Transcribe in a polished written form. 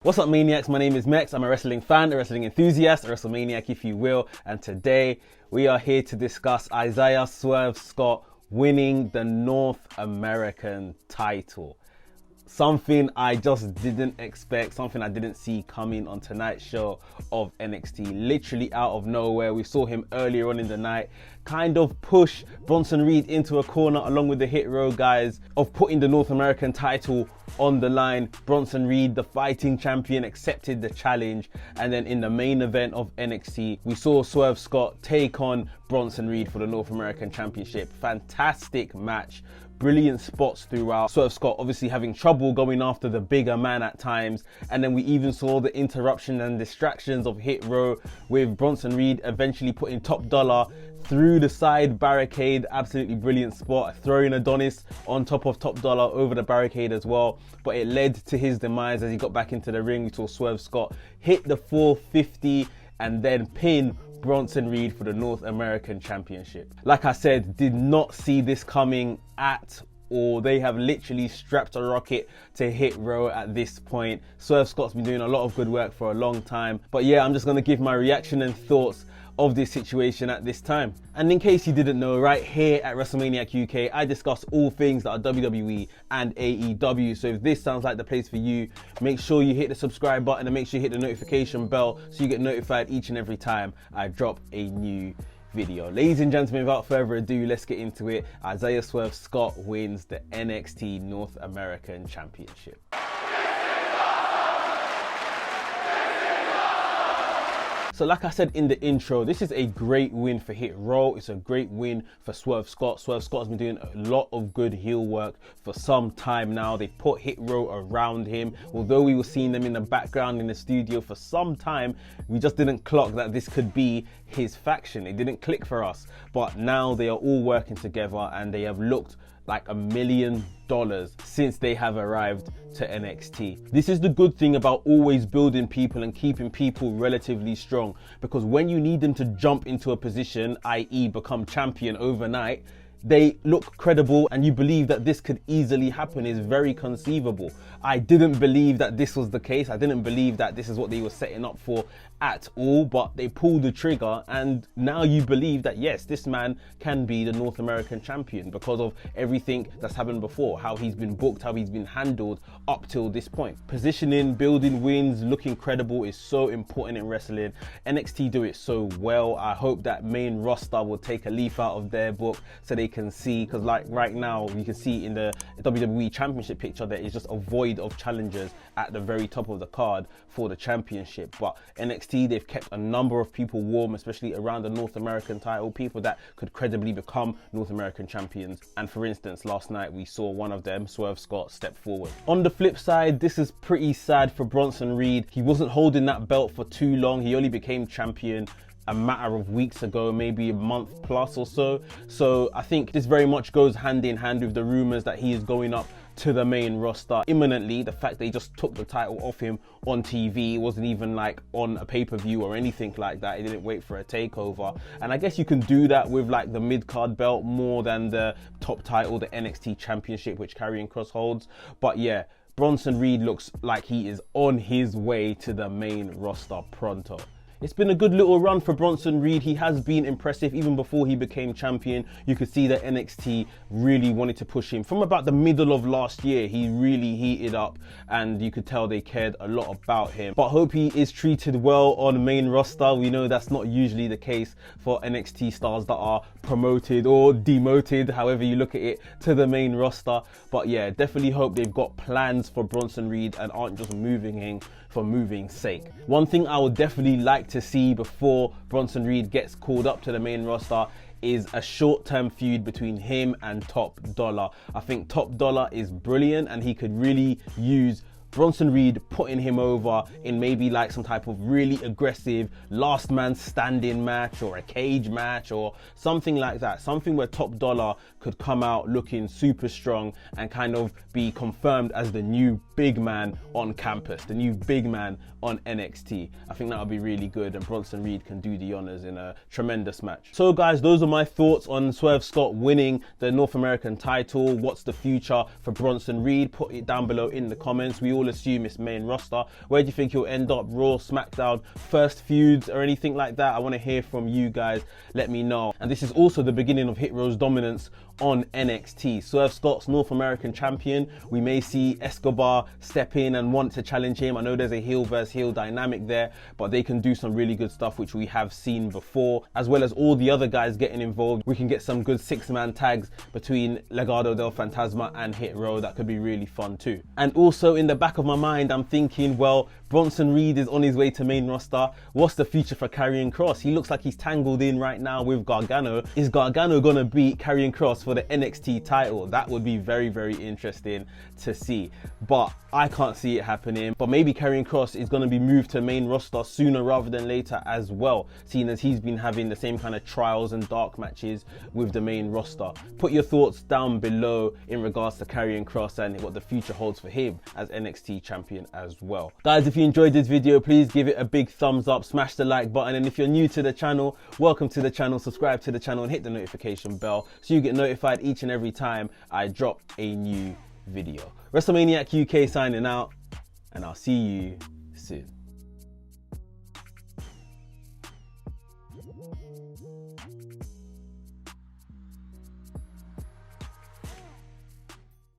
What's up, Maniacs? My name is Mex. I'm a wrestling fan, a wrestling enthusiast, a WrestleManiac if you will. And today we are here to discuss Isaiah Swerve Scott winning the North American title. Something I just didn't expect, something I didn't see coming on tonight's show of NXT. Literally out of nowhere, we saw him earlier on in the night kind of push Bronson Reed into a corner along with the Hitrow guys of putting the North American title on the line. Bronson Reed, the fighting champion, accepted the challenge, and then in the main event of NXT, we saw Swerve Scott take on Bronson Reed for the North American Championship. Fantastic match. Brilliant spots throughout. Swerve Scott obviously having trouble going after the bigger man at times. And then we even saw the interruption and distractions of Hitrow with Bronson Reed eventually putting Top Dollar through the side barricade. Absolutely brilliant spot. Throwing Adonis on top of Top Dollar over the barricade as well. But it led to his demise as he got back into the ring. We saw Swerve Scott hit the 450 and then pin Bronson Reed for the North American Championship. Like I said, did not see this coming at all. They have literally strapped a rocket to Hitrow at this point. Swerve Scott's been doing a lot of good work for a long time. But yeah, I'm just going to give my reaction and thoughts of this situation at this time. And in case you didn't know, right here at WrestleManiac UK, I discuss all things that are WWE and AEW. So if this sounds like the place for you, make sure you hit the subscribe button and make sure you hit the notification bell so you get notified each and every time I drop a new video. Ladies and gentlemen, without further ado, let's get into it. Isaiah Swerve Scott wins the NXT North American Championship. So like I said in the intro, this is a great win for Hitrow. It's a great win for Swerve Scott. Swerve Scott has been doing a lot of good heel work for some time now. They put Hitrow around him. Although we were seeing them in the background in the studio for some time, we just didn't clock that this could be his faction. It didn't click for us. But now they are all working together and they have looked like $1 million since they have arrived to NXT. This is the good thing about always building people and keeping people relatively strong, because when you need them to jump into a position, i.e. become champion overnight, they look credible and you believe that this could easily happen. Is very conceivable. I didn't believe that this was the case. I didn't believe that this is what they were setting up for at all, but they pulled the trigger and now you believe that yes, this man can be the North American champion because of everything that's happened before, how he's been booked, how he's been handled up till this point. Positioning, building wins, looking credible is so important in wrestling. NXT do it so well. I hope that main roster will take a leaf out of their book so they can see, because like right now you can see in the WWE Championship picture there is just a void of challengers at the very top of the card for the championship. But NXT, they've kept a number of people warm, especially around the North American title, people that could credibly become North American champions. And for instance, last night we saw one of them, Swerve Scott, step forward. On the flip side, this is pretty sad for Bronson Reed. He wasn't holding that belt for too long. He only became champion a matter of weeks ago, maybe a month plus or so. So I think this very much goes hand in hand with the rumors that he is going up to the main roster imminently. The fact they just took the title off him on TV, it wasn't even like on a pay-per-view or anything like that. He didn't wait for a takeover. And I guess you can do that with like the mid-card belt more than the top title, the NXT Championship, which Karrion Kross holds. But yeah, Bronson Reed looks like he is on his way to the main roster pronto. It's been a good little run for Bronson Reed. He has been impressive even before he became champion. You could see that NXT really wanted to push him. From about the middle of last year, he really heated up and you could tell they cared a lot about him. But hope he is treated well on main roster. We know that's not usually the case for NXT stars that are promoted or demoted, however you look at it, to the main roster. But yeah, definitely hope they've got plans for Bronson Reed and aren't just moving him for moving's sake. One thing I would definitely like to see before Bronson Reed gets called up to the main roster is a short-term feud between him and Top Dollar. I think Top Dollar is brilliant and he could really use Bronson Reed putting him over in maybe like some type of really aggressive last man standing match or a cage match or something like that. Something where Top Dollar could come out looking super strong and kind of be confirmed as the new big man on campus, the new big man on NXT. I think that would be really good and Bronson Reed can do the honors in a tremendous match. So guys, those are my thoughts on Swerve Scott winning the North American title. What's the future for Bronson Reed? Put it down below in the comments. We all assume it's main roster. Where do you think he'll end up? Raw, SmackDown, first feuds or anything like that? I want to hear from you guys. Let me know. And this is also the beginning of Hitrow's dominance on NXT. Swerve Scott's North American champion. We may see Escobar step in and want to challenge him. I know there's a heel versus heel dynamic there, but they can do some really good stuff, which we have seen before, as well as all the other guys getting involved. We can get some good 6-man tags between Legado del Fantasma and Hitrow. That could be really fun too. And also in the back of my mind, I'm thinking, well, Bronson Reed is on his way to main roster. What's the future for Karrion Kross? He looks like he's tangled in right now with Gargano. Is Gargano gonna beat Karrion Kross for the NXT title? That would be very, very interesting to see. But I can't see it happening. But maybe Karrion Kross is gonna be moved to main roster sooner rather than later as well, seeing as he's been having the same kind of trials and dark matches with the main roster. Put your thoughts down below in regards to Karrion Kross and what the future holds for him as NXT champion as well. Guys, if you enjoyed this video, please give it a big thumbs up, smash the like button, and if you're new to the channel, welcome to the channel. Subscribe to the channel and hit the notification bell so you get notified each and every time I drop a new video. WrestleManiac UK signing out, and I'll see you soon.